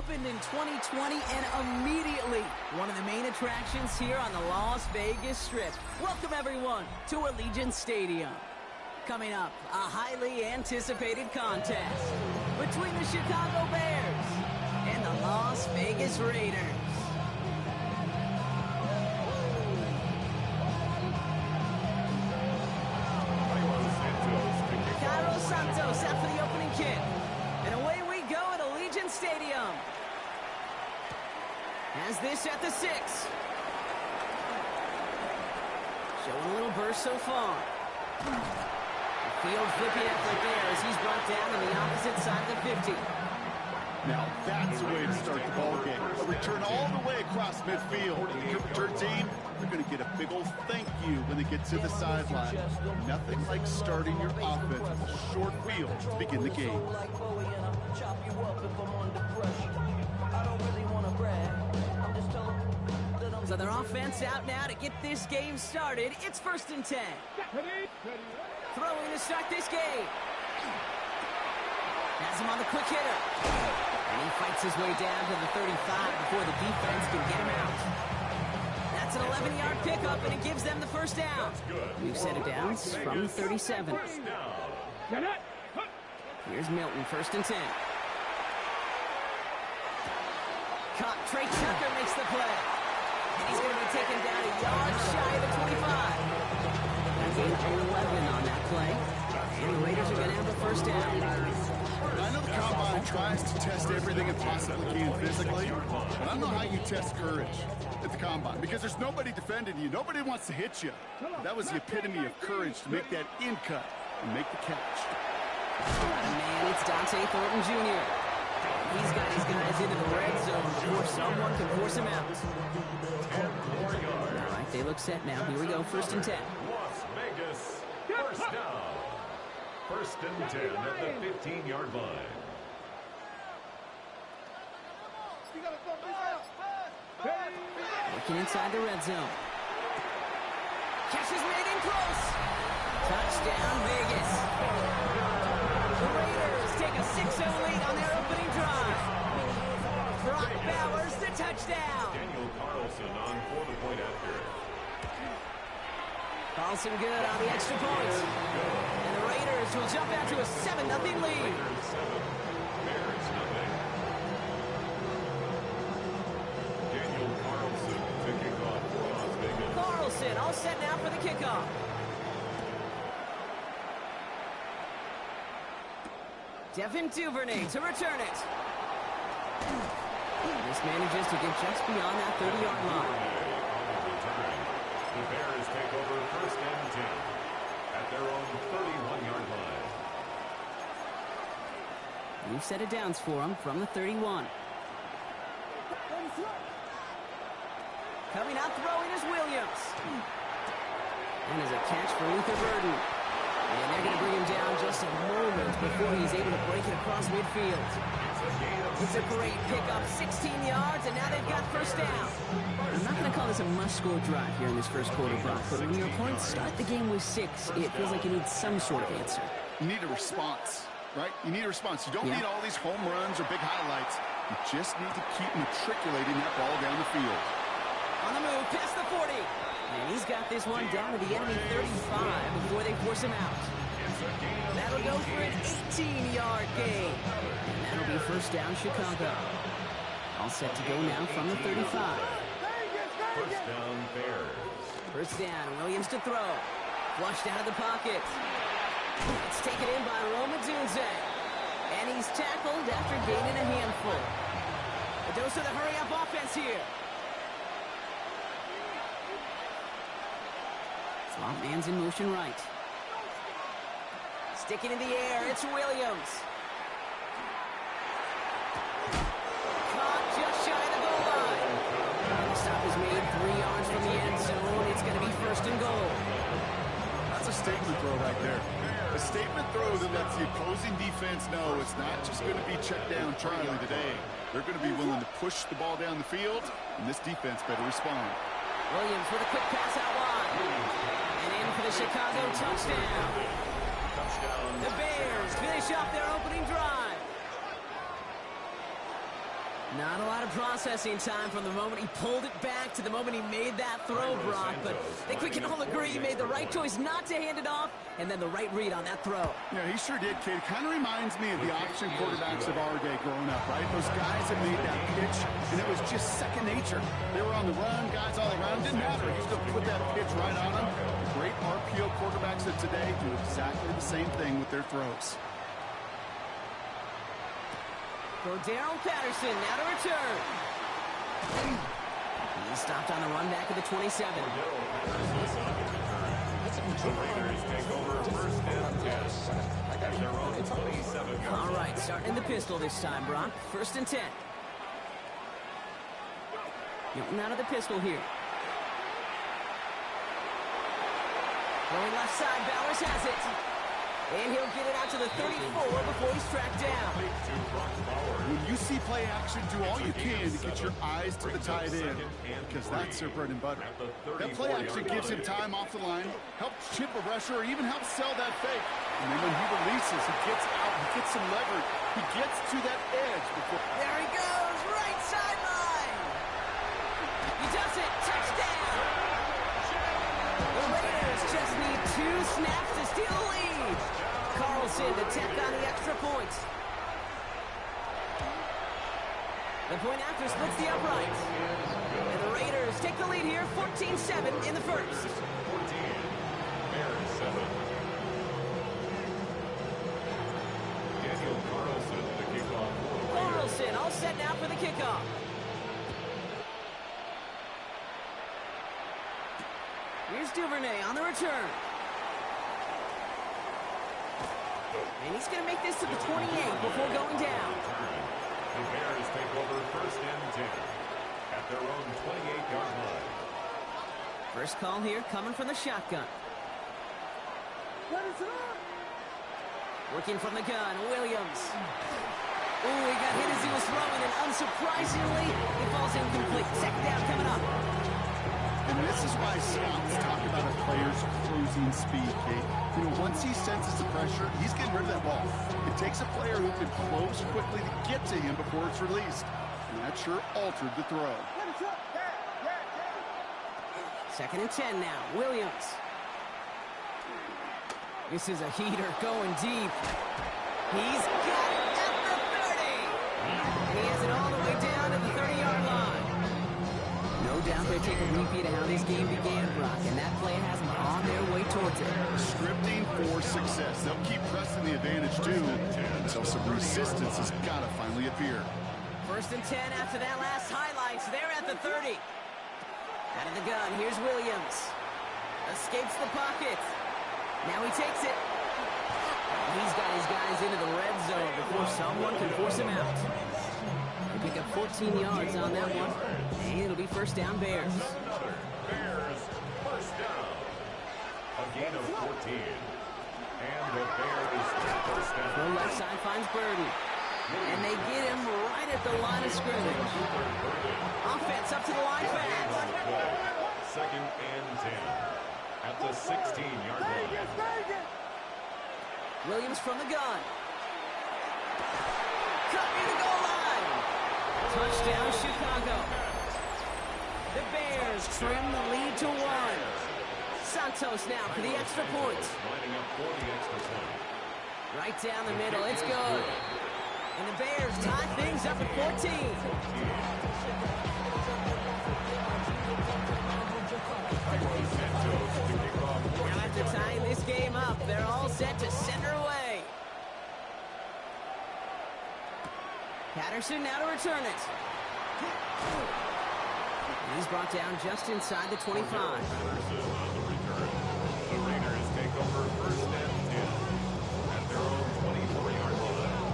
opened in 2020 and immediately one of the main attractions here on the Las Vegas Strip. Welcome everyone to Allegiant Stadium. Coming up, a highly anticipated contest between the Chicago Bears and the Las Vegas Raiders. Carlos Santos out for the opening kick. And away we go at Allegiant Stadium. Has this at the 6. Showing a little burst so far. The field flipping effort there as he's brought down on the opposite side of the 50. Now that's the way to start the ball game. A return all the way across midfield. The kick return team, they're going to get a big old thank you when they get to the sideline. Nothing like starting your offense with a short field to begin the game. So their offense out now to get this game started. It's 1st and 10. Throwing to start this game. Has him on the quick hitter. And he fights his way down to the 35 before the defense can get him out. That's an 11-yard pickup, and it gives them the first down. We've set it down from the 37. Here's Milton, 1st and 10. Caught. Trey Tucker makes the play. And he's going to be taken down a yard shy of the 25. That's 11 on that play. And the Raiders are going to have the first down. I know the Combine tries to test everything it possibly can physically, but I don't know how you test courage at the Combine, because there's nobody defending you. Nobody wants to hit you. That was the epitome of courage to make that in cut and make the catch. Man, it's Dante Thornton Jr. He's got his guys into the red zone before someone can force him out. All right, they look set now. Here we go, 1st and 10. Las Vegas, first down. 1st and 10 at the 15-yard line. Looking inside the red zone. Catch is made in close. Touchdown, Vegas. The Raiders take a 6-0 lead on their opening drive. Brock Bowers, the touchdown. Daniel Carlson on for the point after. Carlson good on the extra point. And the Raiders will jump out to a 7-0 lead. Bears nothing. Daniel Carlson to kick off for Las Vegas. Carlson all set now for the kickoff. Devin Duvernay to return it. This manages to get just beyond that 30-yard line. The Bears take over 1st and 10 at their own 31-yard line. We've set it downs for him from the 31. Coming out throwing is Williams. And as a catch for Luther Burden. And they're going to bring him down just a moment before he's able to break it across midfield. It's a great pickup, 16 yards, and now they've got first down. I'm not going to call this a must-score drive here in this first quarter, Brock, but when your opponents start the game with 6, it feels like you need some sort of answer. You need a response, right? You need a response. You don't need all these home runs or big highlights. You just need to keep matriculating that ball down the field. On the move, past the 40. And he's got this one down to the enemy 35 before they force him out. That'll go for an 18-yard gain. And that'll be first down, Chicago. All set to go now from the 35. First down, Bears. First down, Williams to throw. Flushed out of the pocket. It's taken in by Roma Dunze. And he's tackled after gaining a handful. A dose of the hurry-up offense here. Swamp man's in motion right. Sticking in the air, it's Williams. Caught just shy of the goal line. The stop is made 3 yards from the end zone. It's going to be 1st and goal. That's a statement throw right there. A statement throw that lets the opposing defense know it's not just going to be check down Charlie today. They're going to be willing to push the ball down the field, and this defense better respond. Williams with a quick pass out wide. And in for the Chicago touchdown. The Bears finish off their opening drive. Not a lot of processing time from the moment he pulled it back to the moment he made that throw, Brock. But I think we can all agree he made the right choice not to hand it off, and then the right read on that throw. Yeah, he sure did, kid. Kind of reminds me of the option quarterbacks of our day growing up, right? Those guys that made that pitch, and it was just second nature. They were on the run, guys all around. Didn't matter. He still put that pitch right on them. The great RPO quarterbacks of today do exactly the same thing with their throws. Cordarrelle Patterson now to return. He stopped on the run back at the 27. The Raiders take over first and 10 at their own 27-yard line. All right, starting in the pistol this time, Brock. First and 10. Getting out of the pistol here. Going left side, Bowers has it. And he'll get it out to the 34 before he's tracked down. When you see play action, do all you can to get your eyes to the tight end, because that's their bread and butter. That play action gives him time off the line, helps chip a rusher, or even helps sell that fake. And then when he releases, he gets out, he gets some leverage. He gets to that edge before. There he goes, right sideline. He does it, touchdown. The Raiders just need 2 snaps to steal the lead. Carlson to tack on the extra point. The point after splits the uprights. And the Raiders take the lead here, 14-7 in the first. 14, Bears 7. Daniel Carlson, the kickoff. Carlson all set now for the kickoff. Here's Duvernay on the return. And he's going to make this to the 28 before going down. The Bears take over first and 10 at their own 28-yard line. First call here coming from the shotgun. Working from the gun, Williams. Ooh, he got hit as he was throwing, and unsurprisingly, it falls incomplete. Second down coming up. And this is why scouts talk about a player's closing speed, Kate. You know, once he senses the pressure, he's getting rid of that ball. It takes a player who can close quickly to get to him before it's released. And that sure altered the throw. Second and 10 now, Williams. This is a heater going deep. He's got it at the 30. And he has it all the way down to the 30-yard line. No doubt they take a repeat of how this game began, Brock, and that play has them on their way towards it. Scripting for success. They'll keep pressing the advantage, too, until some resistance has got to finally appear. First and 10 after that last highlights. They're at the 30. Out of the gun, here's Williams. Escapes the pocket. Now he takes it. He's got his guys into the red zone before someone can force him out. They pick up 14 yards on that one. And it'll be first down, Bears. Bears first down. A gain of 14. And the Bears first down. The left side finds Burden. And they get him right at the line of scrimmage. Offense up to the line fast. Second and 10 at the 16-yard line. Williams from the gun. Cut near the goal line. Touchdown, Chicago. The Bears trim the lead to 1. Santos now for the extra point. Lining up for the extra point. Right down the middle. It's good. And the Bears tie things up at 14. Now after tying this game up, they're all set to send her away. Patterson now to return it. He's brought down just inside the 25. The Raiders take over first and 10 at their own 24-yard line.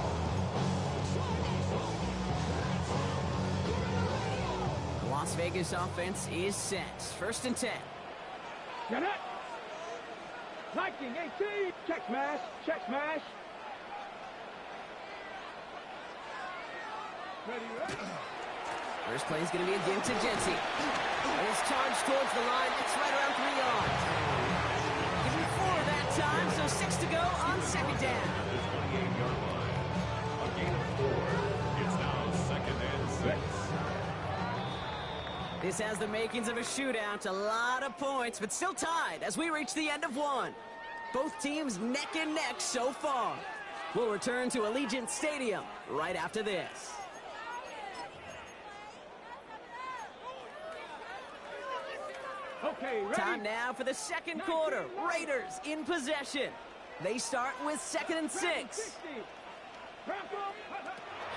The Las Vegas offense is set. First and 10. Get it! Viking 18! Check smash! Check smash! Ready, ready? First play is going to be again to Jency. And his charge towards the line. It's right around 3 yards. Give him 4 that time, so 6 to go on second down. The 28-yard line. A gain of 4. It's now second and 6. This has the makings of a shootout. A lot of points, but still tied as we reach the end of one. Both teams neck and neck so far. We'll return to Allegiant Stadium right after this. Okay, ready? Time now for the second quarter. Raiders in possession. They start with 2nd and 6. 60. Wrap up.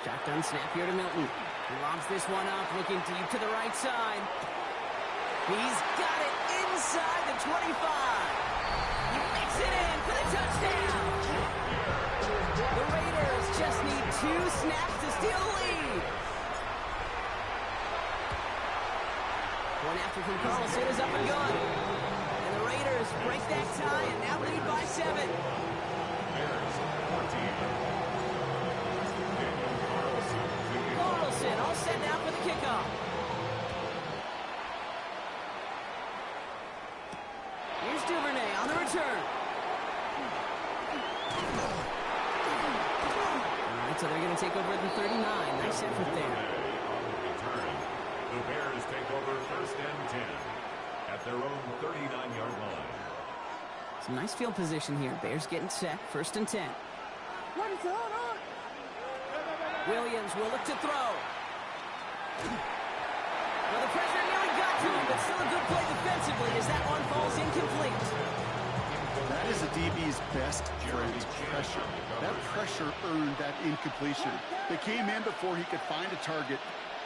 Shotgun snap here to Milton. He lobs this one up, looking deep to the right side. He's got it inside the 25. He makes it in for the touchdown. The Raiders just need 2 snaps to steal the lead. One after from Carlson is up and good. And the Raiders break that tie and now lead by 7. Bears 14. Carlson all set now for the kickoff. Here's Duvernay on the return. All right, so they're going to take over at the 39. Nice effort there. On the return, the Bears take over 1st and 10 at their own 39-yard line. Some nice field position here. Bears getting set. 1st and 10. Williams will look to throw. Well, the pressure nearly got to him, but still a good play defensively as that one falls incomplete. That is a DB's best friend, pressure. That pressure earned that incompletion. They came in before he could find a target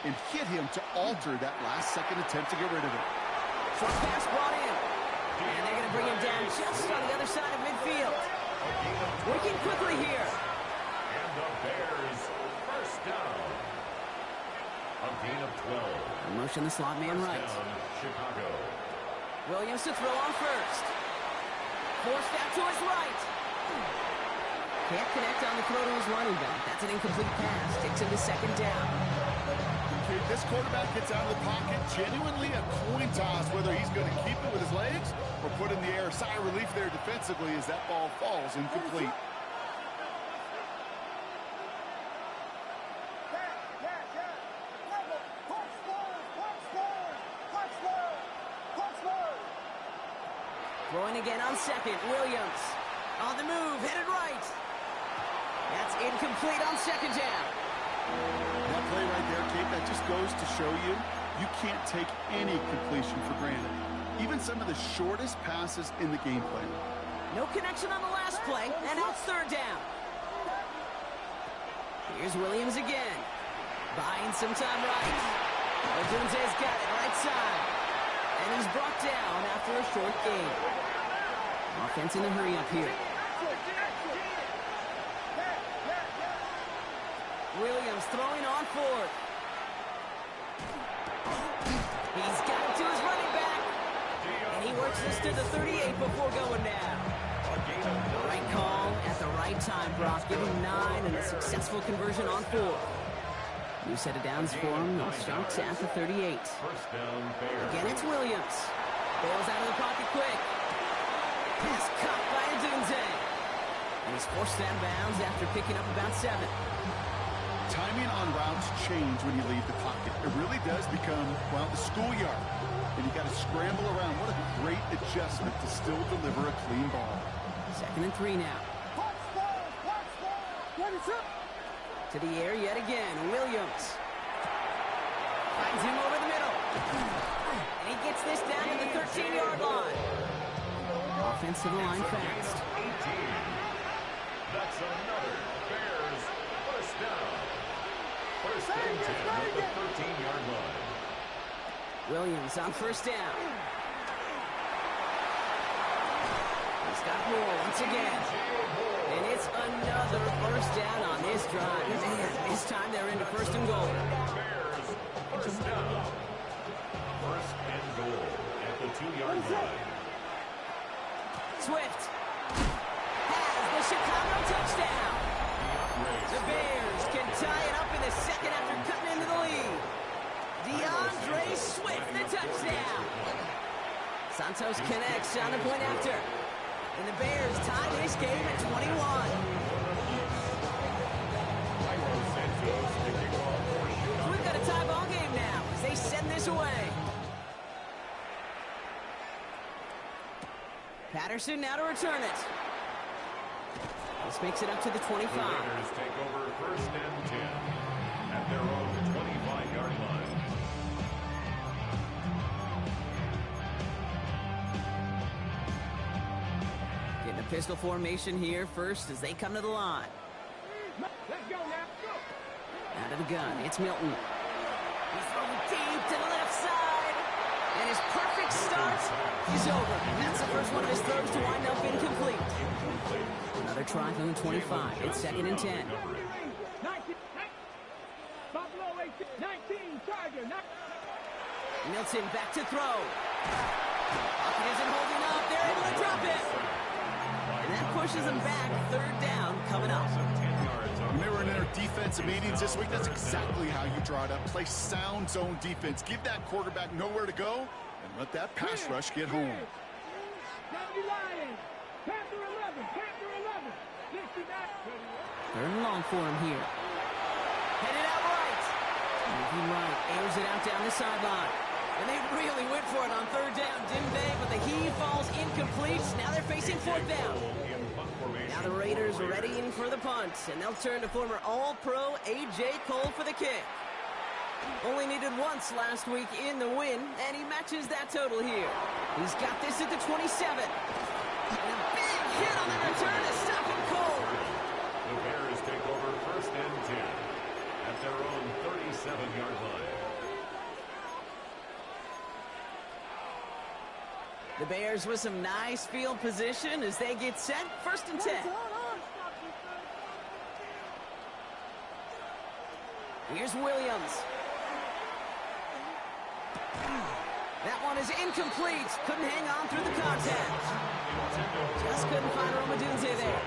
and hit him to alter that last-second attempt to get rid of it. Short pass brought in. And they're going to bring him down just on the other side of midfield. Working quickly here. And the Bears 1st down. A gain of 12. Motion the slot man right. Down, Chicago. Williams to throw on 1st. Forced out to his right. Can't connect on the throw to his running back. That's an incomplete pass. Takes him to 2nd down. Okay, this quarterback gets out of the pocket. Genuinely a coin toss whether he's going to keep it with his legs or put in the air. Sigh of relief there defensively as that ball falls incomplete. Throwing again on 2nd. Williams on the move, headed right. That's incomplete on 2nd down. That play right there, Kate, that just goes to show you, you can't take any completion for granted. Even some of the shortest passes in the game plan. No connection on the last play, and now it's 3rd down. Here's Williams again. Buying some time right. Odunze's got it right side. And he's brought down after a short gain. Offense in a hurry up here. Williams throwing on 4th. He's got it to his running back. And he works this to the 38 before going down. The right call at the right time, Brock. Give him 9 and a successful conversion on 4th. New set of downs for him. They'll start at the 38. 1st down, Bears. Again, it's Williams. Ball's out of the pocket quick. Pass caught by Odunze. And he's forced out of bounds after picking up about 7. Timing on routes change when you leave the pocket. It really does become, well, the schoolyard. And you got to scramble around. What a great adjustment to still deliver a clean ball. 2nd and 3 now. To the air yet again. Williams finds him over the middle. And he gets this down to the 13-yard line. Offense to the line fast. 18. That's another Bears 1st down. 1st and 10 at the 13-yard line. Williams on 1st down. He's got Moore once again. And it's another 1st down on this drive. Man, this time they're into 1st and goal. Bears 1st down. 1st and goal at the 2-yard line. Swift has the Chicago touchdown. The Bears can tie it up in the 2nd after cutting into the lead. DeAndre Swift, the touchdown. Santos connects on the point after. And the Bears tie this game at 21. So we've got a tie ball game now as they send this away. Patterson now to return it. This makes it up to the 25. The Raiders take over 1st and 10 at their own 25-yard line. Getting a pistol formation here first as they come to the line. Let's go now. Out of the gun, it's Milton. He's throwing deep to the left side. And his perfect start is over. That's the first one of his throws to wind up incomplete. Another try from the 25. It's 2nd and 10. 19, Buffalo 18, 19, Charger. Milton back to throw. Pocket isn't holding up. They're able to drop it. And that pushes them back. 3rd down coming up. Remember in our defensive meetings this week, that's exactly how you draw it up. Play sound zone defense. Give that quarterback nowhere to go and let that pass rush get home. 70 Lions. Panther 11. Panther 11. 69. 3rd and long for him here. Headed out right. Moving right. Airs it out down the sideline. And they really went for it on 3rd down, didn't they? But the heave falls incomplete. Now they're facing 4th down. Now the Raiders readying for the punt, and they'll turn to former All-Pro A.J. Cole for the kick. Only needed once last week in the win, and he matches that total here. He's got this at the 27. And a big hit on the return to stop him cold. The Bears take over 1st and 10 at their own 37-yard line. The Bears with some nice field position as they get set. 1st and 10. Here's Williams. That one is incomplete. Couldn't hang on through the contact. Just couldn't find Romadunze there.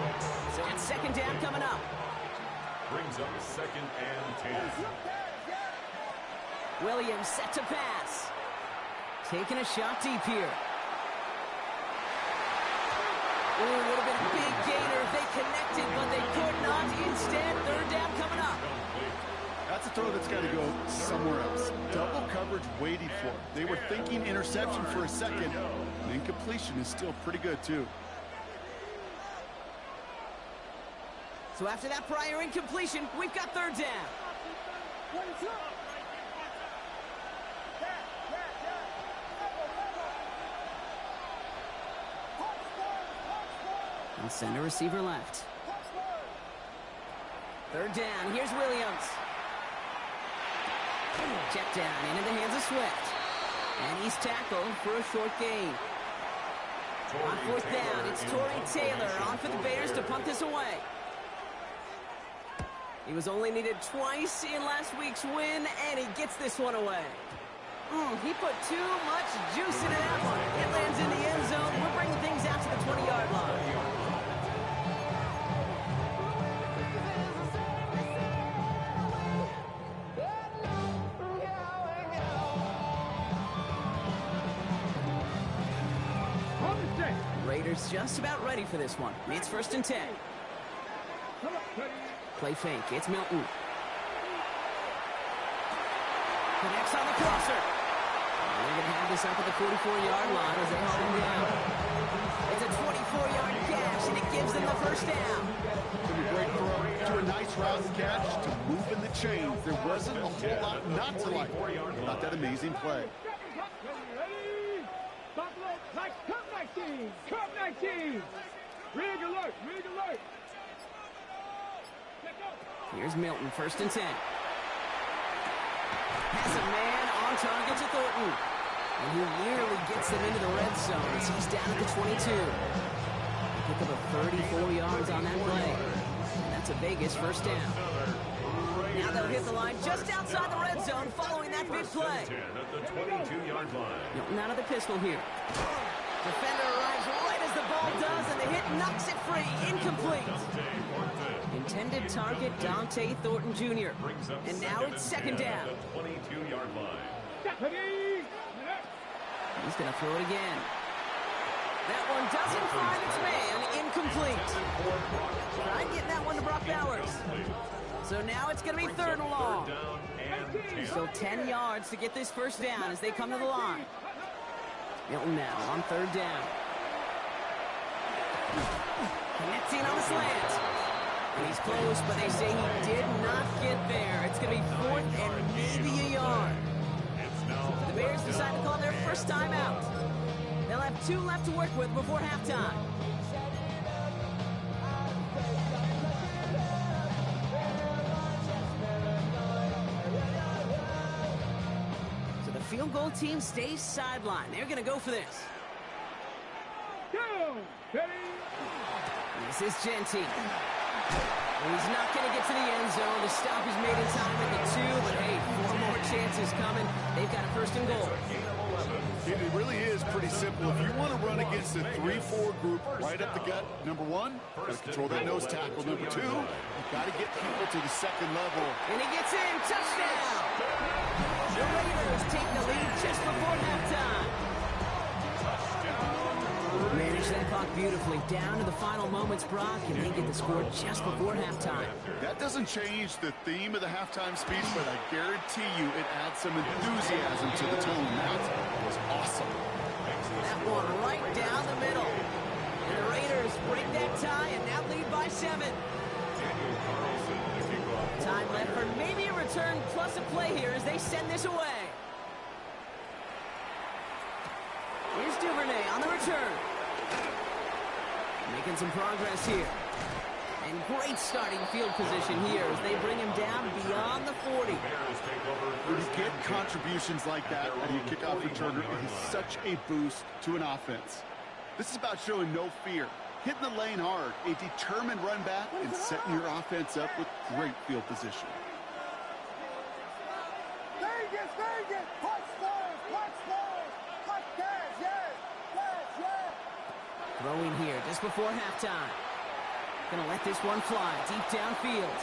So it's 2nd down coming up. Brings up 2nd and 10. Williams set to pass. Taking a shot deep here. Ooh, would have been a big gainer if they connected, but they could not. Instead, 3rd down coming up. That's a throw that's got to go somewhere else. Double coverage waiting for it. They were thinking interception for a second. And incompletion is still pretty good, too. So after that prior incompletion, we've got 3rd down. And center receiver left. 3rd down. Here's Williams. Check down into the hands of Swift. And he's tackled for a short gain. On 4th down, it's Tory Taylor on for the Bears to punt this away. He was only needed twice in last week's win, and he gets this one away. He put too much juice into that one. It lands in the end zone. We're bringing things out to the 20-yard line. Raiders just about ready for this one. It's 1st and 10. Play fake. It's Milton. Connects on the crosser. They're going to have this up at the 44-yard line as they hold him down. It's a 24-yard catch, and it gives them the 1st down. From a great throw to a nice route catch to moving the chains. There wasn't a whole lot not to like about that amazing play. Come 19! Come 19! Rig alert! Rig alert! Here's Milton, 1st and 10. Has a man on target to Thornton. And he nearly gets them into the red zone as he's down at the 22. They pick up a 34 yards on that play. And that's a Vegas 1st down. Now they'll hit the line just outside the red zone following that big play. At the 22-yard line. Milton out of the pistol here. Defender arrives right as the ball does, and the hit knocks it free. Incomplete. Intended target, Dante Thornton Jr. And now it's 2nd down. 22-yard line. He's going to throw it again. That one doesn't find its man. Incomplete. Tried getting that one to Brock Bowers. So now it's going to be 3rd and long. Still 10 yards to get this 1st down as they come to the line. Milton now on 3rd down. Connecting on the slant. And he's close, but they say he did not get there. It's going to be 4th and maybe a yard. The Bears decide to call their first timeout. They'll have 2 left to work with before halftime. So the field goal team stays sidelined. They're going to go for this. This is Genty. He's not going to get to the end zone. The stop is made in time at the 2, but hey, 4 more chances coming. They've got a 1st and goal. It really is pretty simple. If you want to run against a 3-4 group right up the gut, number 1, got to control that nose tackle. Number 2, you've got to get people to the second level. And he gets in. Touchdown! The Raiders take the lead just before halftime. Manage that clock beautifully down to the final moments, Brock, and they get the score just before halftime. That doesn't change the theme of the halftime speech, but I guarantee you it adds some enthusiasm to the tone. That was awesome. That one right down the middle. And the Raiders break that tie and now lead by 7. Time left for maybe a return plus a play here as they send this away. Here's Duvernay on the return. Making some progress here. And great starting field position here as they bring him down beyond the 40. When you get contributions like that out of your kickoff returner, it is such a boost to an offense. This is about showing no fear, hitting the lane hard, a determined run back, and setting your offense up with great field position. Throwing here just before halftime. Gonna let this one fly deep downfield.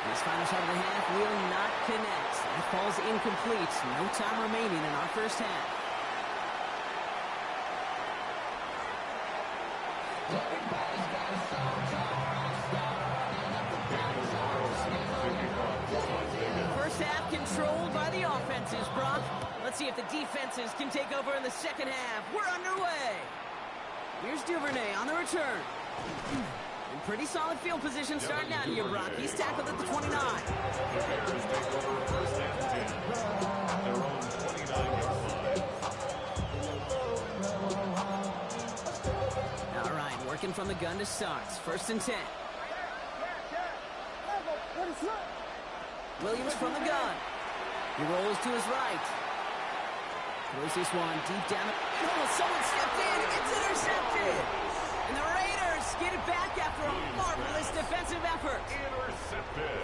This final shot of the half will not connect. That falls incomplete. No time remaining in our first half. First half controlled by the offenses, Brock. Let's see if the defenses can take over in the second half. We're underway. Here's Duvernay on the return. In pretty solid field position starting out here, Brock. He's tackled at the 29. All right, working from the gun to start. 1st and 10. Williams from the gun. He rolls to his right. Throws this one deep down. Oh, someone stepped in. It's intercepted. And the Raiders get it back after a marvelous defensive effort.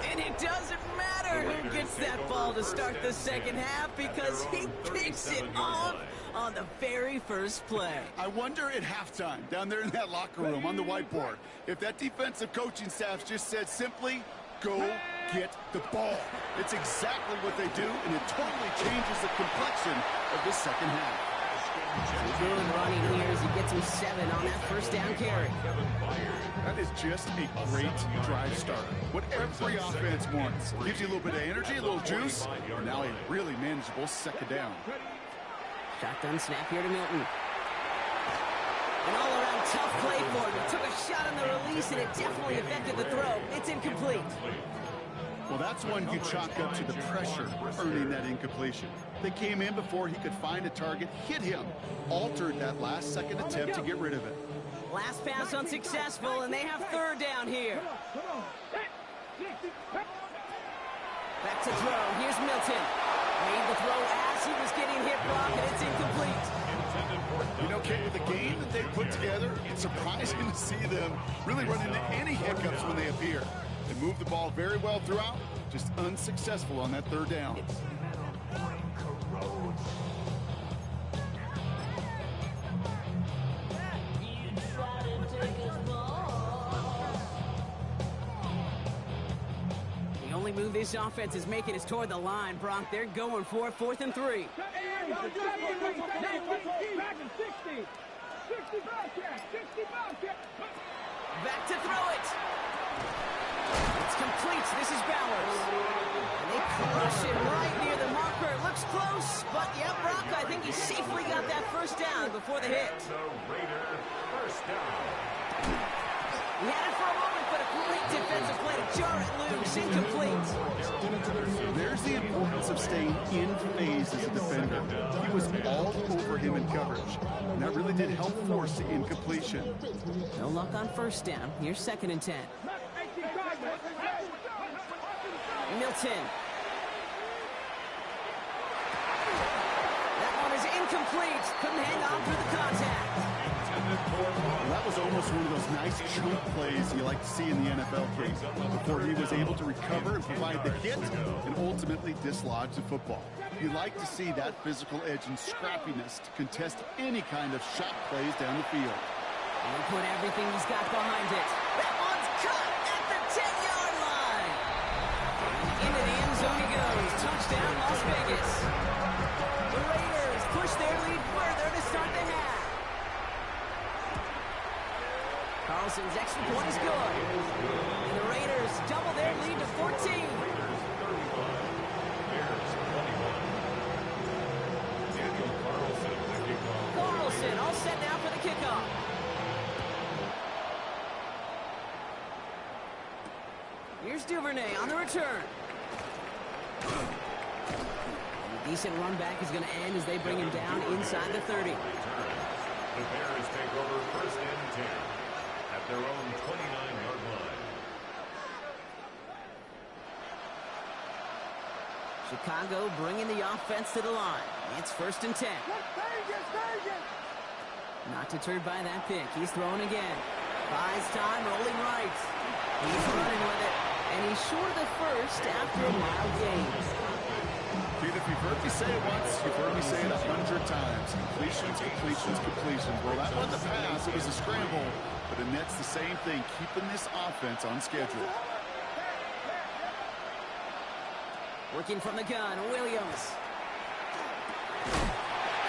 And it doesn't matter who gets that ball to start the second half because he picks it off on the very first play. I wonder at halftime, down there in that locker room on the whiteboard, if that defensive coaching staff just said simply, go get the ball. It's exactly what they do, and it totally changes the complexion of this second half. Good running here as he gets him 7 on that first down carry. That is just a great drive starter. What every offense wants. Gives you a little bit of energy, a little juice, and now a really manageable second down. Shotgun snap here to Milton. An all-around tough play for him. He took a shot on the release, and it definitely affected the throw. It's incomplete. Well, that's one you chalk up to the pressure earning that incompletion. They came in before he could find a target, hit him, altered that last-second attempt to get rid of it. Last pass unsuccessful, and they have 3rd down here. Back to throw. Here's Milton. Made the throw as he was getting hit, Brock, and it's incomplete. You know, Kate, with the game that they put together, it's surprising to see them really run into any hiccups when they appear. They move the ball very well throughout, just unsuccessful on that 3rd down. The only move this offense is making is toward the line, Brock. They're going for it, 4th and 3. Back to throw it. It's complete. This is Bowers. And they crush it right near the mark Walker looks close, but yeah, Brock, I think he safely got that first down before the hit. The Raider first down. He had it for a moment, but a great defensive play to jar it loose. Incomplete. There's the importance of staying in phase as a defender. He was all over him in coverage, and that really did help force the incompletion. No luck on first down. Here's 2nd and 10. Milton. That one is incomplete. Couldn't hang on through the contact. That was almost one of those nice chunk plays you like to see in the NFL case, before he was able to recover and provide the hit and ultimately dislodge the football. You like to see that physical edge and scrappiness to contest any kind of shot plays down the field. And he put everything he's got behind it. That one's caught at the 10-yard line. Into the end zone he goes. Touchdown, Las Vegas. The Raiders push their lead further to start the half. Carlson's extra point is good. And the Raiders double their lead to 14. Carlson all set now for the kickoff. Here's Duvernay on the return. A decent run back is going to end as they bring him down inside the 30. The Bears take over 1st and 10 at their own 29-yard line. Chicago bringing the offense to the line. It's 1st and 10. Not deterred by that pick. He's throwing again. Buys time, rolling right. He's running with it. And he's short of the first after a mild gain. Dude, if you've heard me say it once, you've heard me say it 100 times. Completions, completions, completions. Well, that wasn't a pass. It was a scramble. But it nets the same thing, keeping this offense on schedule. Working from the gun, Williams.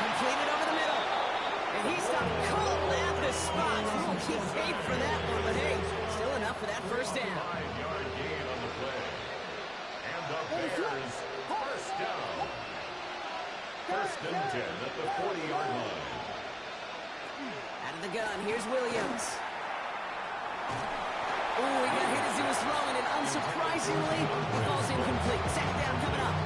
Completed over the middle. And he stopped cold at the spot. He paid for that one, but hey, still enough for that first down. 5-yard gain on the play. And the Bears first down. 1st and 10 at the 40-yard line. Out of the gun, here's Williams. Oh, he got hit as he was throwing, and unsurprisingly, he falls incomplete. 2nd down coming up.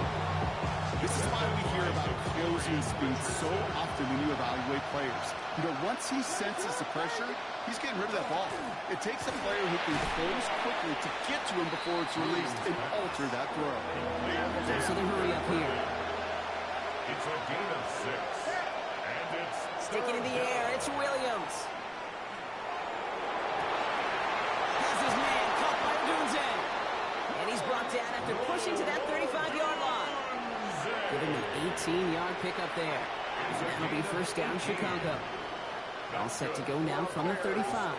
This is why we hear about closing speed so often when you evaluate players. You know, once he senses the pressure, he's getting rid of that ball. It takes a player who can close quickly to get to him before it's released and alter that throw. So they hurry up here. It's a gain of 6. And it's Sticking in the air, it's Williams. Has his man caught by Odunze. And he's brought down after pushing to that 35-yard line. Give him an 18-yard pickup there. That'll be 1st down, Chicago. All set to go now from the 35.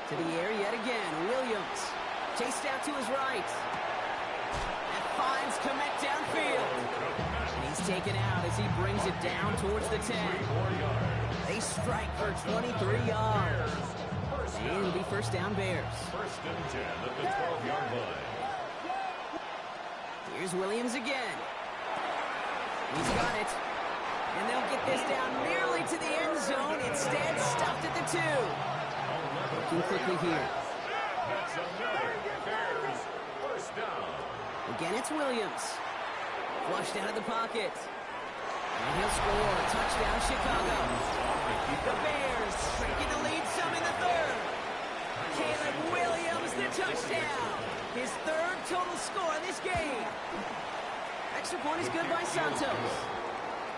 To the air yet again, Williams. Chased out to his right. And finds Kmet downfield. And he's taken out as he brings it down towards the 10. They strike for 23 yards. And it'll be 1st down, Bears. 1st and 10 at the 12-yard line. Here's Williams again. He's got it. And they'll get this down nearly to the end zone. Instead, stuffed at the 2. Looking quickly here. That's another Bears first down. Again, it's Williams. Flushed out of the pocket. And he'll score. Touchdown, Chicago. The Bears shrinking the lead some in the 3rd. Caleb Williams, the touchdown. His 3rd total score in this game. Extra point is good by Santos.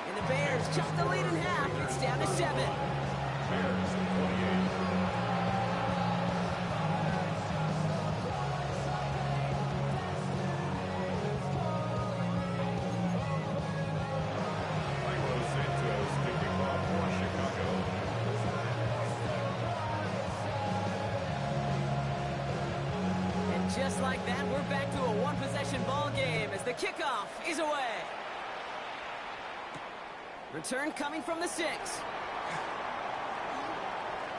And the Bears cut the lead in half. It's down to 7. Bears 28. Just like that, we're back to a one-possession ball game as the kickoff is away. Return coming from the 6.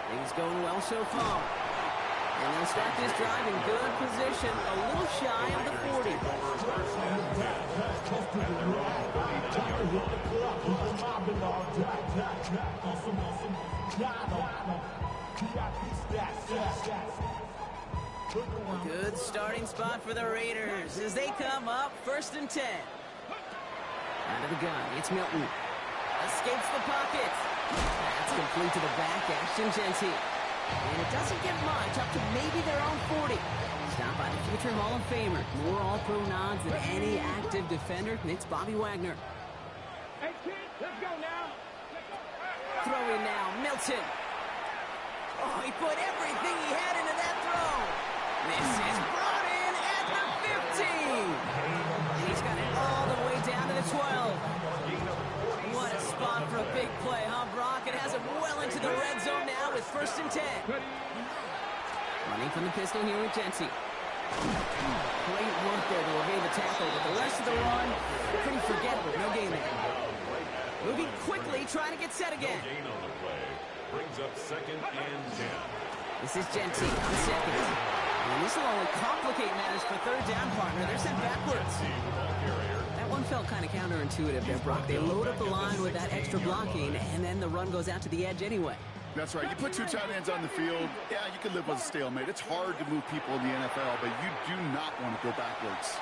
Things going well so far. And they'll start this drive in good position, a little shy of the 40. Good starting spot for the Raiders as they come up 1st and 10. Out of the gun, it's Milton. Escapes the pocket. That's complete to the back, Ashton Jeanty. And it doesn't get much, up to maybe their own 40. Stopped by the future Hall of Famer. More All-Pro nods than any active defender. It's Bobby Wagner. Hey, kid, let's go now. Throw in now, Milton. Oh, he put everything he had into that throw. This is brought in at the 15. And he's got it all the way down to the 12. What a spot for a big play, huh, Brock? It has him well into the red zone now with 1st and 10. Running from the pistol here with Jeanty. Great work there to evade the tackle, but the rest of the run, pretty forgettable. No gain there. Moving quickly, trying to get set again. No gain on the play. Brings up 2nd and 10. This is Jeanty on 2nd. And this will only complicate matters for 3rd down, partner. They're sent backwards. That one felt kind of counterintuitive there, Brock. They load up the line with that extra blocking, and then the run goes out to the edge anyway. That's right. You put 2 tight ends on the field, yeah, you can live with a stalemate. It's hard to move people in the NFL, but you do not want to go backwards.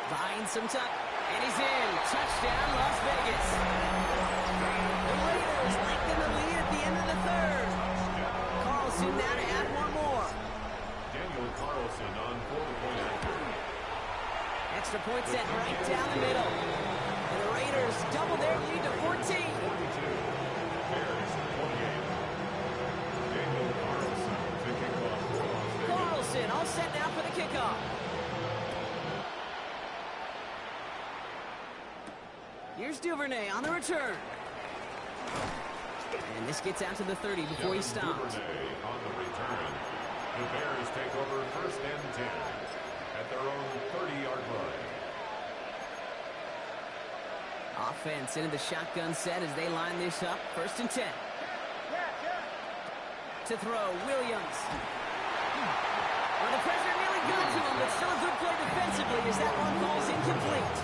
Buying some time, and he's in. Touchdown, Las Vegas. The Raiders lengthen the lead at the end of the 3rd. Carlson now to add one more. Daniel Carlson on 4-point after. Extra point set right down the middle. And the Raiders double their lead to 14. 42. Bears 28. Daniel Carlson to kick off for Las Vegas. Carlson all set now for the kickoff. Here's Duvernay on the return. And this gets out to the 30 before he stops. Duvernay on the return. The Bears take over 1st and 10 at their own 30-yard line. Offense into the shotgun set as they line this up. 1st and 10. To throw, Williams. Well, the pressure nearly got to him, but still a good play defensively as that one falls incomplete.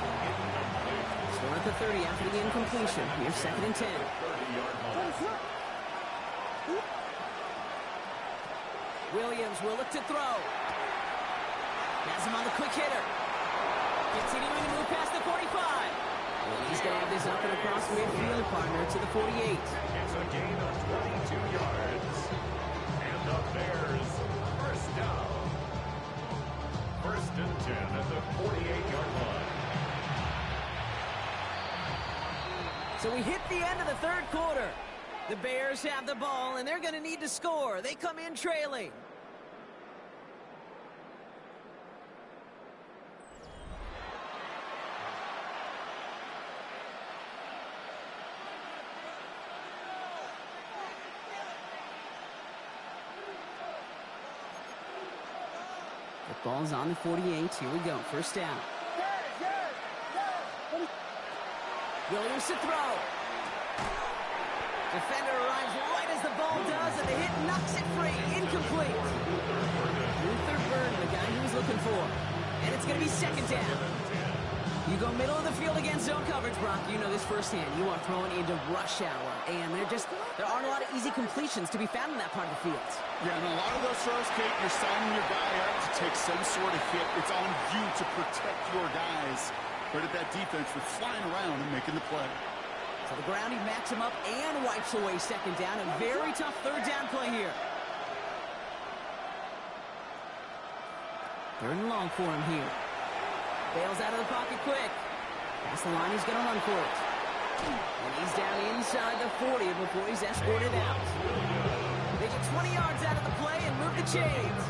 Still at the 30 after the incompletion. Here's 2nd and 10. 30-yard line. Williams will look to throw. Has him on the quick hitter. Continuing to move past the 45. And he's going to have this up and across midfield, partner, to the 48. It's a gain of 22 yards. And the Bears 1st down. 1st and 10 at the 48-yard line. So we hit the end of the 3rd quarter. The Bears have the ball, and they're going to need to score. They come in trailing. The ball's on the 48. Here we go. 1st down. Williams to throw. Defender arrives right as the ball does, and the hit knocks it free. Incomplete. Luther Burden, the guy he was looking for. And it's going to be 2nd down. You go middle of the field against zone coverage, Brock. You know this firsthand. You are throwing into rush hour, and there aren't a lot of easy completions to be found in that part of the field. Yeah, and a lot of those throws, Kate, you're signing your guy up to take some sort of hit. It's on you to protect your guys. Credit that defense for flying around and making the play. So the ground, he backs him up and wipes away 2nd down. A very tough 3rd down play here. 3rd and long for him here. Bails out of the pocket quick. Past the line, he's going to run for it. And he's down inside the 40 before he's escorted out. They get 20 yards out of the play and move the chains.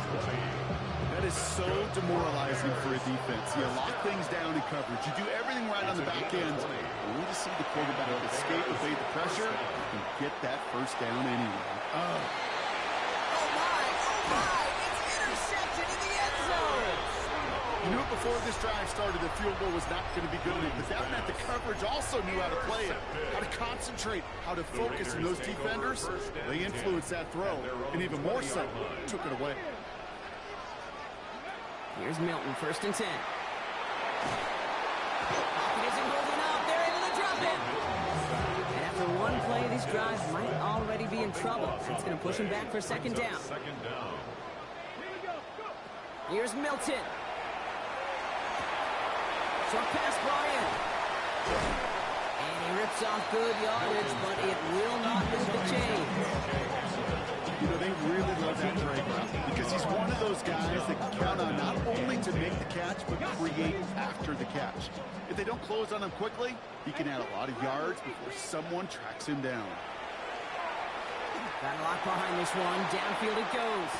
That is so demoralizing for a defense. You lock things down in coverage. You do everything right on the back end. Only to see the quarterback escape, evade the pressure, and get that 1st down anyway. Oh my! It's intercepted in the end zone! You knew it before this drive started. The field goal was not going to be good enough, but that meant the coverage also knew how to play it, how to concentrate, how to focus. And those defenders, they influenced that throw, and even more so, took it away. Here's Milton, 1st and 10. Pocket isn't holding up. They're able to drop him. And after one play, this drive might already be in trouble. It's going to push him back for 2nd down. Here's Milton. Short pass, Bryant. And he rips off good yardage, but it will not move the chain. You know, they really love that Drake route because he's one of those guys that can count on not only to make the catch, but create after the catch. If they don't close on him quickly, he can add a lot of yards before someone tracks him down. Got a lock behind this one. Downfield it goes.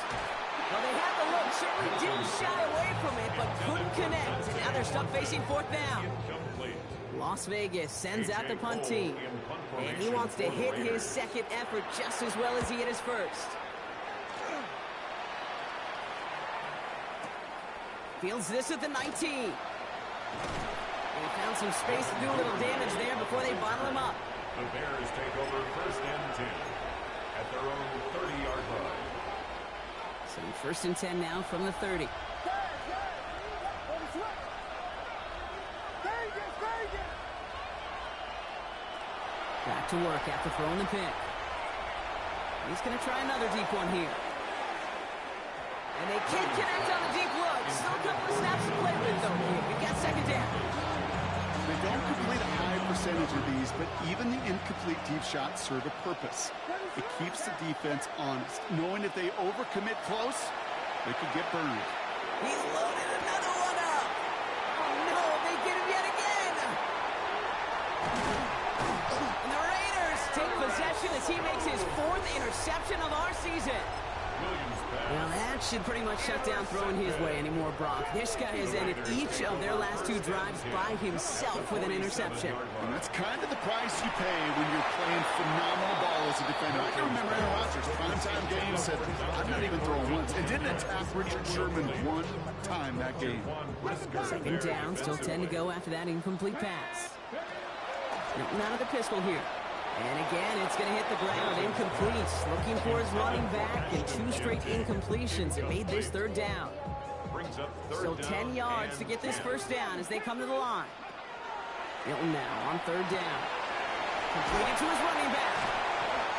Well, they had the look. Certainly didn't shy away from it, but couldn't connect. And now they're stuck facing 4th down. Las Vegas sends out the punt team. And he wants to hit his 2nd effort just as well as he hit his 1st. Fields this at the 19. They found some space to do a little damage there before they bottle him up. The Bears take over 1st and 10 at their own 30-yard line. So 1st and 10 now from the 30. Back to work after throwing the pick. He's going to try another deep one here. And they can't connect on the deep look. Still a couple of snaps to play with, though. We've got 2nd down. They don't complete a high percentage of these, but even the incomplete deep shots serve a purpose. It keeps the defense honest, knowing if they overcommit close, they could get burned. He's loaded another one up. Oh, no, they get him yet again. And the Raiders take possession as he makes his 4th interception of our season. Well, that should pretty much shut down throwing his way anymore, Brock. This guy has ended each of their last 2 drives by himself with an interception. And that's kind of the price you pay when you're playing phenomenal ball as a defender. I can remember Aaron Rodgers, primetime game, said, I'm not even throwing once, and didn't attack Richard Sherman one time that game. 2nd down, still 10 to go after that incomplete pass. Milton out of the pistol here. And again, it's going to hit the ground, incomplete. Looking for his running back, and 2 straight incompletions. It made this 3rd down. So 10 yards to get this 1st down as they come to the line. Milton now on 3rd down. Completed to his running back.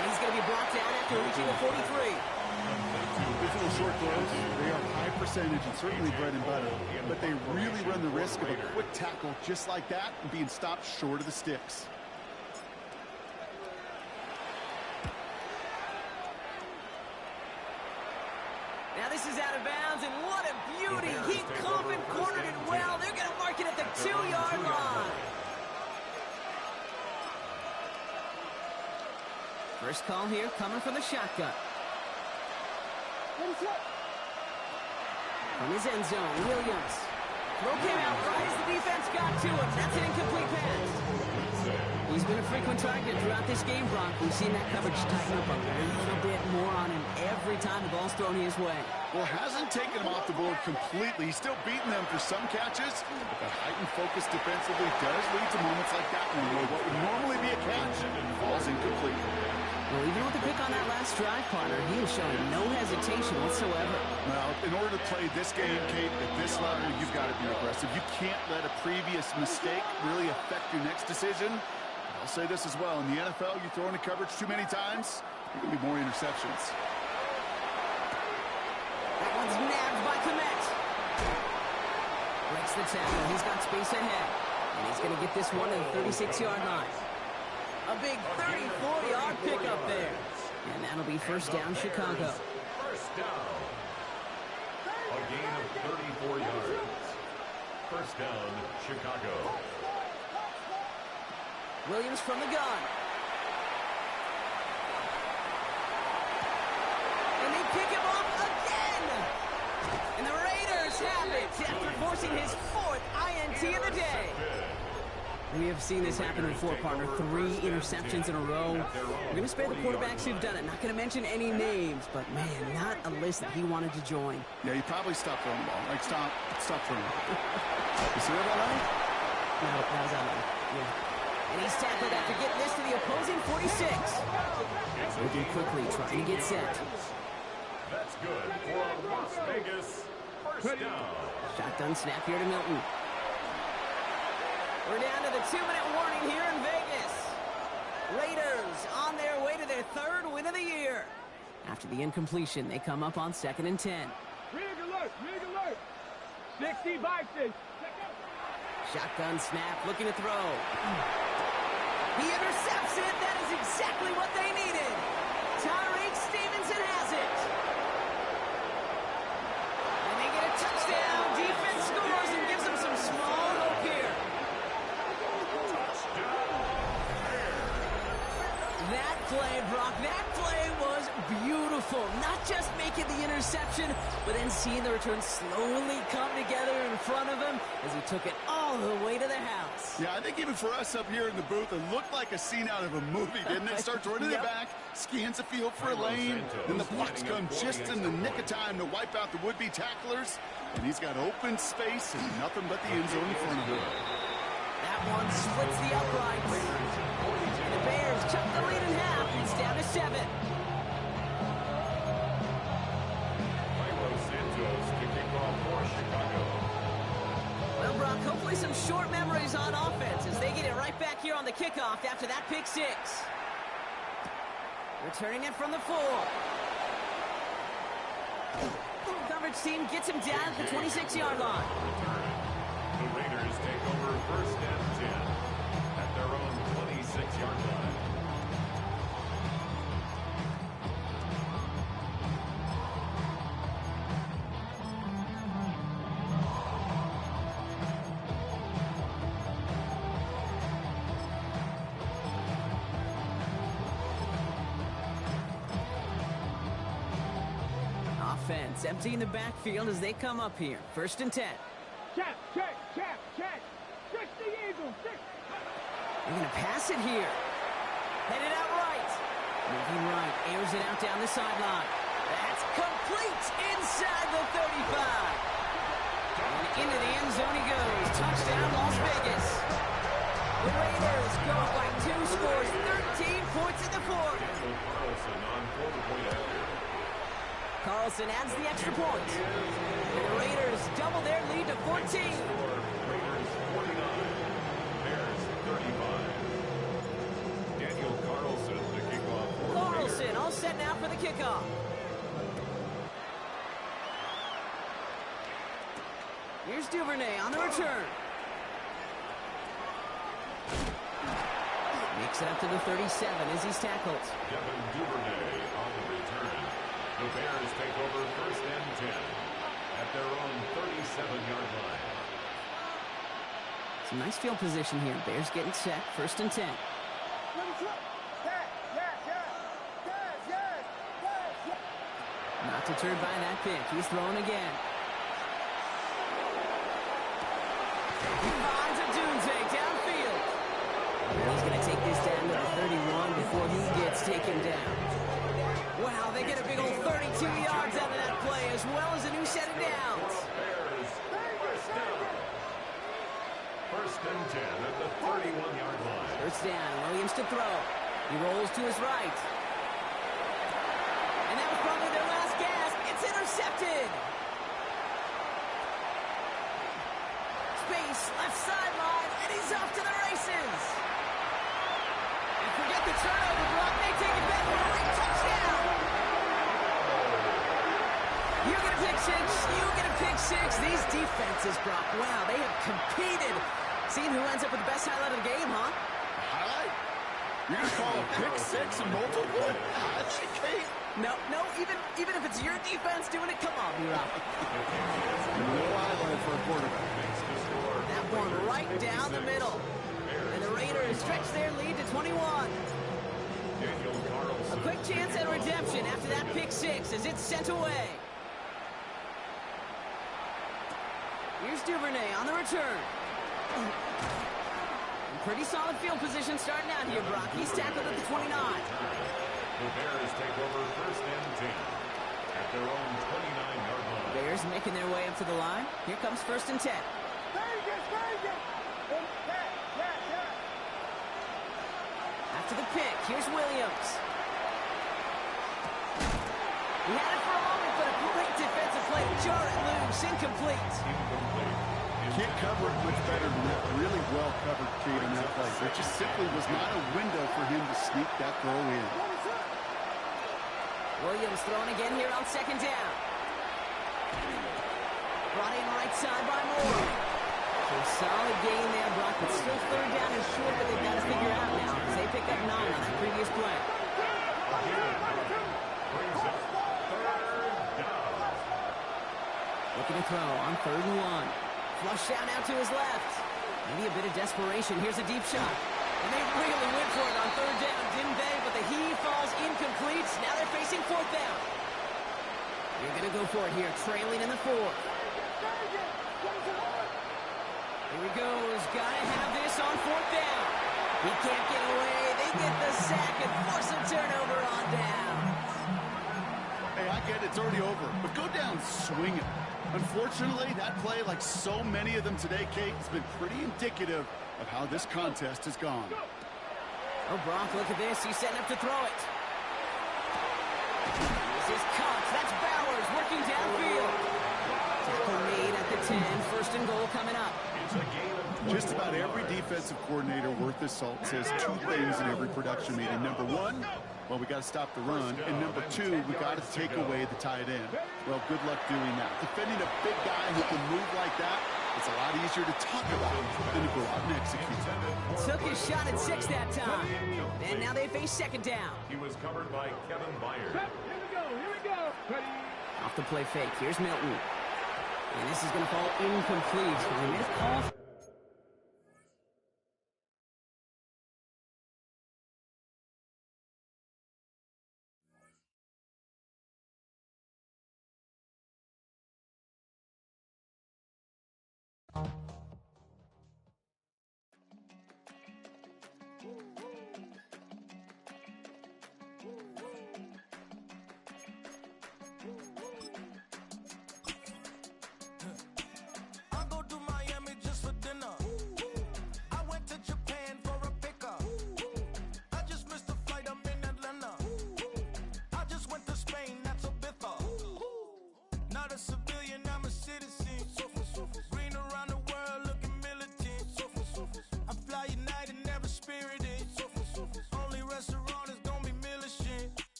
And he's going to be brought down after reaching the 43. These little short throws, they are high percentage and certainly bread and butter, but they really run the risk of a quick tackle just like that and being stopped short of the sticks. Now this is out of bounds, and what a beauty. He Coffin cornered it well. They're going to mark it at the 2-yard line. First call here coming from the shotgun. From his end zone, Williams. Throw came out right as the defense got to him. That's an incomplete pass. He's been a frequent target throughout this game, Brock. We've seen that coverage tighten up a little bit more on him every time the ball's thrown his way. Well, hasn't taken him off the board completely. He's still beating them for some catches, but that heightened focus defensively does lead to moments like that one where what would normally be a catch falls incomplete. Well, even with the pick on that last drive, partner, he was showing no hesitation whatsoever. Well, in order to play this game, Kate, at this level, you've got to be aggressive. You can't let a previous mistake really affect your next decision. I'll say this as well. In the NFL, you throw into coverage too many times, there are going to be more interceptions. That one's nabbed by Kmet. Breaks the tackle. He's got space ahead. And he's going to get this one to the 36-yard line. A big 34-yard pickup there. And that'll be 1st down, Chicago. 1st down. A gain of 34 yards. 1st down, Chicago. Williams from the gun. And they pick him up again. And the Raiders have it after forcing his 4th INT of the day. We have seen this happen before, partner. 3 interceptions in a row. We're going to spare the quarterbacks who've done it. Not going to mention any names, but, man, not a list that he wanted to join. Yeah, he probably stopped throwing the ball. Like, stop throwing it. You see that all right? No, that was out of it. Yeah. And he's tackled after getting this to the opposing 46. Moving quickly, trying to get set. That's good for Las Vegas. First down. Shotgun snap here to Milton. We're down to the 2-minute warning here in Vegas. Raiders on their way to their 3rd win of the year. After the incompletion, they come up on 2nd and 10. Rig alert, rig alert. 60 Vikings. Shotgun snap, looking to throw. He intercepts it. That is exactly what they needed. Tyreek Stevenson has it. And they get a touchdown. Defense scores and gives them some small hope here. That play, Brock, that play was beautiful. Not just making the interception, but then seeing the return slowly come together in front of him as he took it all the way to the house. Yeah, I think even for us up here in the booth, it looked like a scene out of a movie, didn't it? Starts running the back, scans the field for a lane, then the blocks come just in the nick of time to wipe out the would-be tacklers, and he's got open space and nothing but the end zone in front of him. That one splits the uprights. And the Bears chuck the lead in half. It's down to 7. Cairo Santos to kick off for Chicago. Well, Brock, hopefully some short memories on offense as they get it right back here on the kickoff after that pick 6. Returning it from the 4. Coverage team gets him down at the 26-yard line. The Raiders take over 1st and 10 at their own 26-yard line. Offense emptying the backfield as they come up here. 1st and 10. Check, check, check, check. 60 Eagles, 60. They're going to pass it here. Headed out right. Moving right. Airs it out down the sideline. That's complete inside the 35. And into the end zone he goes. Touchdown, Las Vegas. The Raiders go up by 2 scores. 13 points in the 4th. Carlson on 4-point after. Carlson adds the extra point. And the Raiders double their lead to 14. Raiders 49, Bears 35. Daniel Carlson to kick off for Carlson all set now for the kickoff. Here's Duvernay on the return. Makes it up to the 37 as he's tackled. Devin Duvernay on the return. The Bears take over 1st and 10 at their own 37-yard line. Some nice field position here. Bears getting set. 1st and 10. Not deterred by that pick. He's throwing again. He finds a Dunze downfield. And he's going to take this down to the 31 before he gets taken down. Wow, they get a big old 32 yards out of that play, as well as a new set of downs. Bears, first down. 1st and 10 at the 31-yard line. 1st down, Williams to throw. He rolls to his right. And that was probably their last gasp. It's intercepted. Space, left sideline, and he's off to the races. And forget the turnover block. They take it back for a big touchdown. You get a pick 6. You get a pick 6. These defenses, Brock, wow, they have competed. Seeing who ends up with the best highlight of the game, huh? Highlight? You're going to call a pick 6 and multiple? That's a cake. No, even if it's your defense doing it, come on, B-Rock. No highlight for a quarterback. That one right down the middle. And the Raiders stretch their lead to 21. Daniel Carlson. A quick chance at redemption after that pick 6 as it's sent away. Here's Duvernay on the return. Pretty solid field position starting out here, Brock. He's tackled at the 29. The Bears take over 1st and 10 at their own 29-yard line. Bears making their way up to the line. Here comes 1st and 10. After the pick, here's Williams. He had it for a moment, but a great defensive play to jar it loose. Incomplete. Can't cover it much better than that. Really well covered, Kate, on that play. There just simply was not a window for him to sneak that throw in. Williams throwing again here on second down. Brought in right side by Moore. So solid gain there, Brock, but still third down and short that they've got to figure out now as they picked up 9 on that previous play. Looking to throw on 3rd and 1. Flush down out to his left. Maybe a bit of desperation. Here's a deep shot. And they really went for it on 3rd down, didn't they? But the heave falls incomplete. Now they're facing 4th down. They're going to go for it here, trailing in the 4th. Here he goes. Got to have this on 4th down. He can't get away. They get the sack and force a turnover on down. Hey, I get it. It's already over. But go down swinging. Unfortunately, that play, like so many of them today, Kate, has been pretty indicative of how this contest has gone. Oh, Brock, look at this. He's setting up to throw it. This is Cox. That's Bowers working downfield. Tackle made at the 10. 1st and goal coming up. Just about every defensive coordinator worth his salt says 2 things in every production meeting. Number 1, well, we got to stop the run. And number 2, we got to take away the tight end. Well, good luck doing that. Defending a big guy who can move like that, it's a lot easier to talk about than to go out and execute. Took his shot at 6 that time. And now they face 2nd down. He was covered by Kevin Byard. Here we go. Off the play fake. Here's Milton. And this is going to fall incomplete. They made a call.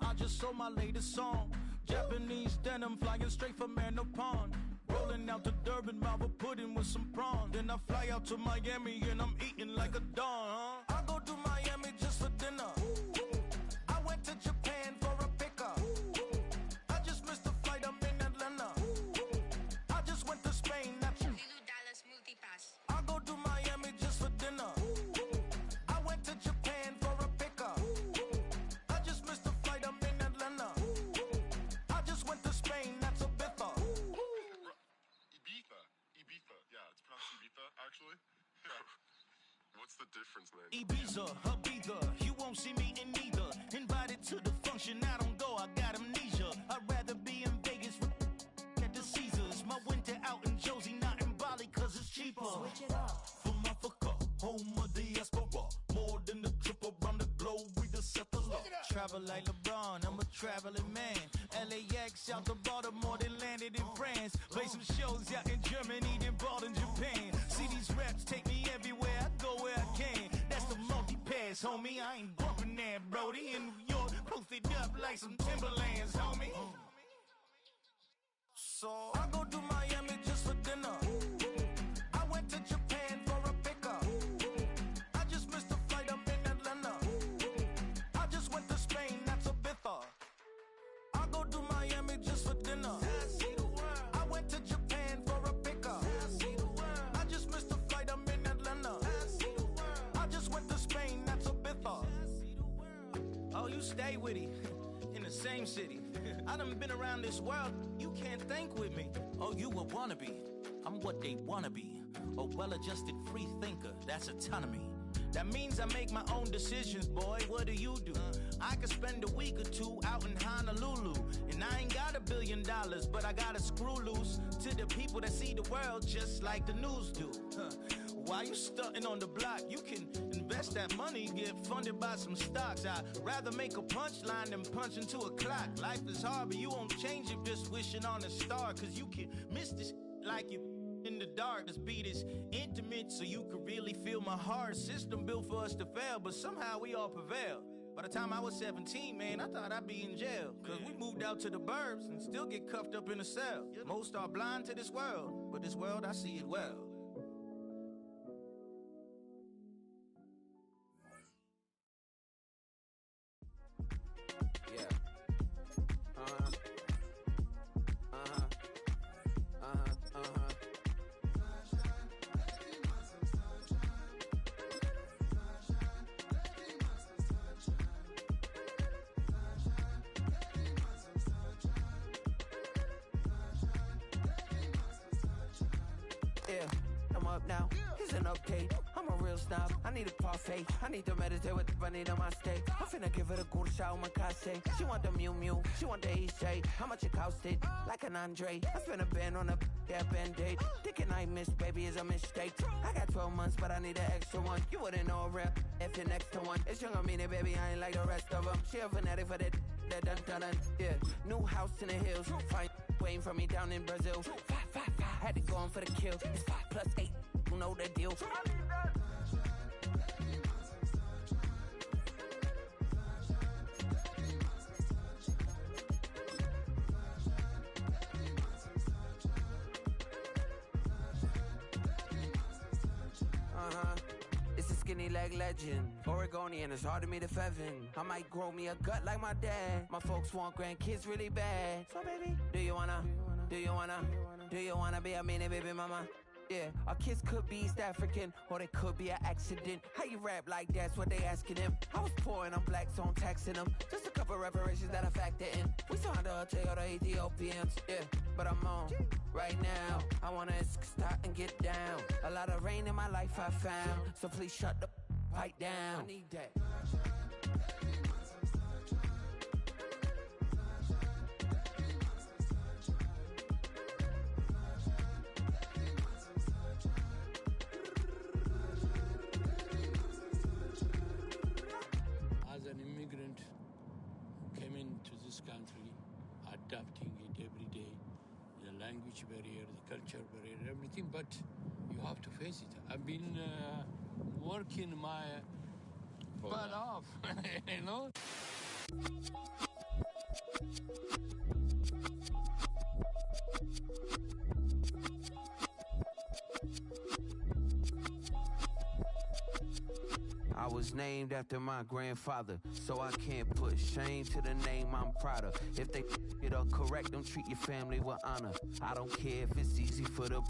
I just sold my latest song. Japanese denim flying straight from Manapon. Rolling out to Durban, Malva pudding with some prawns. Then I fly out to Miami and I'm eating like a don. I go to Miami just for dinner. I went to Japan for a pickup. I just missed the flight, I'm in Atlanta. I just went to Spain, that's Dallas Multipass. I go to Miami just for dinner. I went to Japan for a pickup. I just missed the flight, I'm in Atlanta. I just went to Spain, that's Ibiza. Ibiza. Yeah, it's pronounced Ibiza, actually. What's the difference, man? Ibiza, Ibiza, you won't see me in neither. Invited to the function, I don't go, I got amnesia. I'd rather be in Vegas at the Caesars. My winter out in Josie, not in Bali, cause it's cheaper. Switch it up. From Africa, home of the diaspora. More than the trip around the globe, we just set the law. Travel like LeBron, I'm a traveling man. LAX out to Baltimore, then landed in France. Play some shows out in Germany, then bought in Japan. See these reps take me everywhere, I go where I can. That's the multi-pass, homie. I ain't bumping that, Brody. In New York, posted up like some Timberlands, homie. So I go to Miami just for dinner. I went to Japan for a pickup. I just missed the flight, I'm in Atlanta. I just went to Spain, that's Ibiza. I go to Miami just for dinner. I went to Japan for a pickup. I just missed the flight, I'm in Atlanta. I just went to Spain, that's Ibiza. Oh, you stay with it. In the same city. I done been around this world, you can't think with me. Oh, you a wannabe, I'm what they wanna be. A well-adjusted free thinker, that's autonomy. That means I make my own decisions, boy. What do you do? I could spend a week or two out in Honolulu, and I ain't got $1 billion, but I got a screw loose to the people that see the world just like the news do. While you stunting on the block, you can invest that money, get funded by some stocks. I'd rather make a punchline than punch into a clock. Life is hard, but you won't change it just wishing on a star, cause you can miss this like you in the dark. This beat is intimate, so you can really feel my heart. System built for us to fail, but somehow we all prevail. By the time I was 17, man, I thought I'd be in jail. Cause we moved out to the burbs and still get cuffed up in a cell. Most are blind to this world, but this world, I see it well. Now, here's an update. I'm a real snob. I need a parfait. I need to meditate with the bunny on my stay. I'm finna give it a good shot on my casse. She want the Mew Mew. She want the EJ. How much it costed? Like an Andre. I spent a band on a band-aid. Thinking I missed, baby, is a mistake. I got 12 months, but I need an extra one. You wouldn't know a rep if you're next to one. It's young, I mean it, baby. I ain't like the rest of them. She a fanatic for that dun. Yeah, new house in the hills. Fine, waiting for me down in Brazil. 5. Had to go on for the kill. It's 5 plus 8. You know the deal. It's a skinny leg legend. Oregonian, it's hard to meet a Fevin. I might grow me a gut like my dad. My folks want grandkids really bad. So baby, do you wanna be a mini baby mama? Yeah, our kids could be East African, or they could be an accident. How you rap like that's what they asking him. I was poor and I'm black, so I'm taxing them. Just a couple reparations that I factor in. We saw under the Ethiopians, yeah, but I'm on right now. I wanna start and get down. A lot of rain in my life I found, so please shut the pipe down. I need that. As an immigrant, came into this country, adapting it every day, the language barrier, the culture barrier, everything, but you have to face it. I've been working my butt off, you know? I was named after my grandfather, so I can't put shame to the name I'm proud of. If they it up correct, don't treat your family with honor. I don't care if it's easy for the